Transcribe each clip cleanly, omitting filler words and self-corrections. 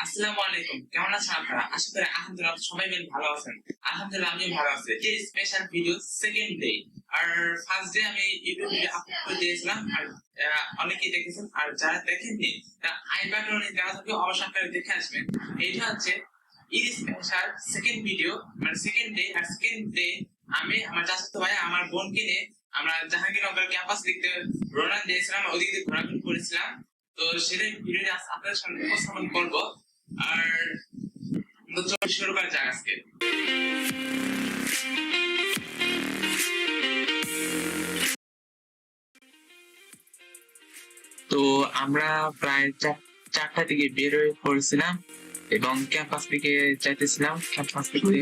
আসসালামু আলাইকুম, কেমন আছেন আপনারা? আশা করি আলহামদুলিল্লাহ সবাই মিলে ভালো আছেন। আলহামদুলিল্লাহ আমি ভালো আছি। এই স্পেশাল ভিডিও সেকেন্ড ডে, আর ফার্স্ট ডে আমি ইউটিউব ভিডিও আপলোড করে দিয়েছিলাম, আর অনেকেই দেখেছেন, আর যারা দেখেননি আই বাটনে দেওয়া থাকবে, অবশ্যই আপনারা দেখে আসবেন। এইটা হচ্ছে ঈদ স্পেশাল সেকেন্ড ভিডিও, মানে সেকেন্ড ডে। আর সেকেন্ড ডে আমি আমার চাচাতো ভাই আমার বোনকে নিয়ে আমরা জাহাঙ্গীরনগর ক্যাম্পাস দেখতে রওনা দিয়েছিলাম, ওদিকে ঘোরাঘুরি করেছিলাম। তো সেটাই ভিডিওটা আপনাদের সামনে উপস্থাপন করবো। আর শুরু করা যাক আজকে। তো আমরা প্রায় 4টা দিকে বের হয়ে পড়েছিলাম এবং ক্যাম্পাস থেকে যাইতেছিলাম। ক্যাম্পাস থেকে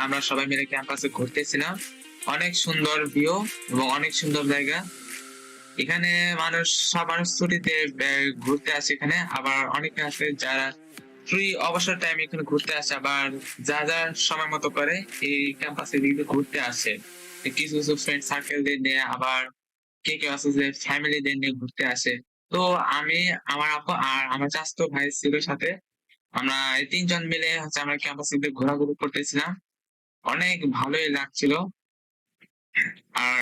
আমরা সবাই মিলে ক্যাম্পাসে ঘুরতেছিলাম। অনেক সুন্দর ভিউ এবং অনেক সুন্দর জায়গা। এখানে সব মানুষ ছুটিতে ঘুরতে আসে এখানে, আবার অনেকে আসে যারা ফ্রি অবসর টাইম এখানে ঘুরতে আসে, আবার যা যা সময় মতো করে এই ক্যাম্পাসে ঘুরতে আসে। কিছু কিছু ফ্রেন্ড সার্কেলদের নিয়ে, আবার কেউ আছে যে ফ্যামিলিদের নিয়ে ঘুরতে আসে। তো আমি, আমার আপু আর আমার চাচাতো ভাই ছিল সাথে। আমরা এই 3জন মিলে হচ্ছে আমরা ক্যাম্পাসে ঘোরাঘুরি করতেছিলাম। অনেক ভালোই লাগছিল। আর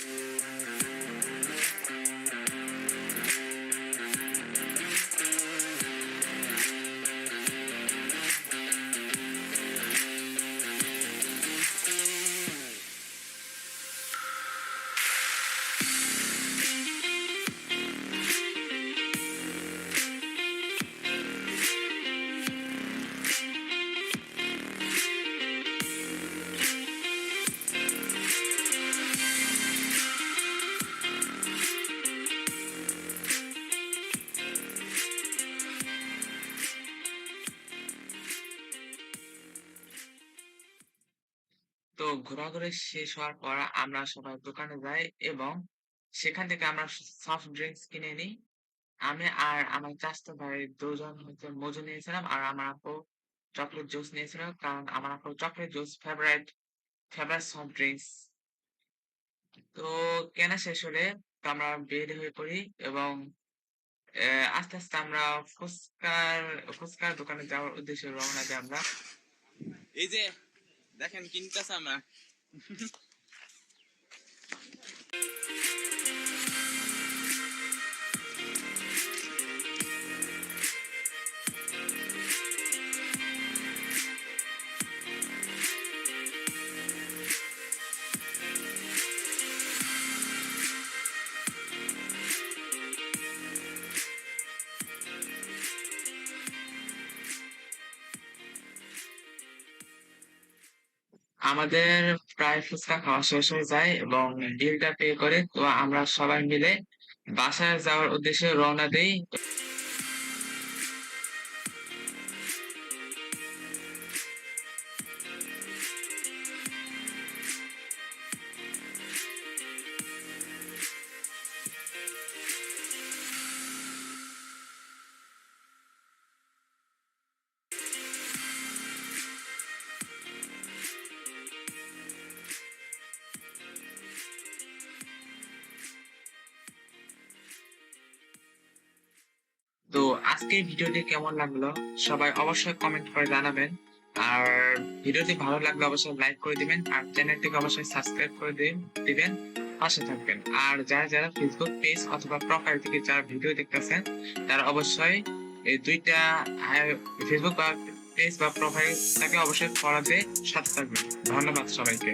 তো ঘোরাঘুরি শেষ হওয়ার পর আমরা সবাই দোকানে যাই এবং সেখান থেকে আমরা সফট ড্রিঙ্কস কিনে নিই। আমি আর আমার চাচাতো ভাই দুজন হচ্ছে মজু নিয়েছিলাম, আর আমার আপু চকলেট জুস নিয়েছিল, কারণ আমার আপু chocolate juice favourite favourite soft drinks. তো কেনা শেষ হলে তো আমরা বের হয়ে পড়ি এবং আস্তে আস্তে আমরা ফুচকার ফুচকার দোকানে যাওয়ার উদ্দেশ্যে রওনা দিই আমরা। এই যে দেখেন কিনতেছে আমরা। আমাদের প্রায় ফুচকা খাওয়া শেষ হয়ে যায় এবং বিলটা পে করে তো আমরা সবাই মিলে বাসায় যাওয়ার উদ্দেশ্যে রওনা দেই। তো আজকের ভিডিওটি কেমন লাগলো সবাই অবশ্যই কমেন্ট করে জানাবেন। আর ভিডিওটি ভালো লাগলে অবশ্যই লাইক করে দিবেন, আর চ্যানেলটিকে অবশ্যই সাবস্ক্রাইব করে দিবেন, পাশে থাকবেন। আর যারা যারা ফেসবুক পেজ অথবা প্রোফাইল থেকে যারা ভিডিও দেখতেছেন তারা অবশ্যই এই দুইটা ফেসবুক বা পেজ বা প্রোফাইল তাকে অবশ্যই ফলো দিয়ে সাথে থাকবেন। ধন্যবাদ সবাইকে।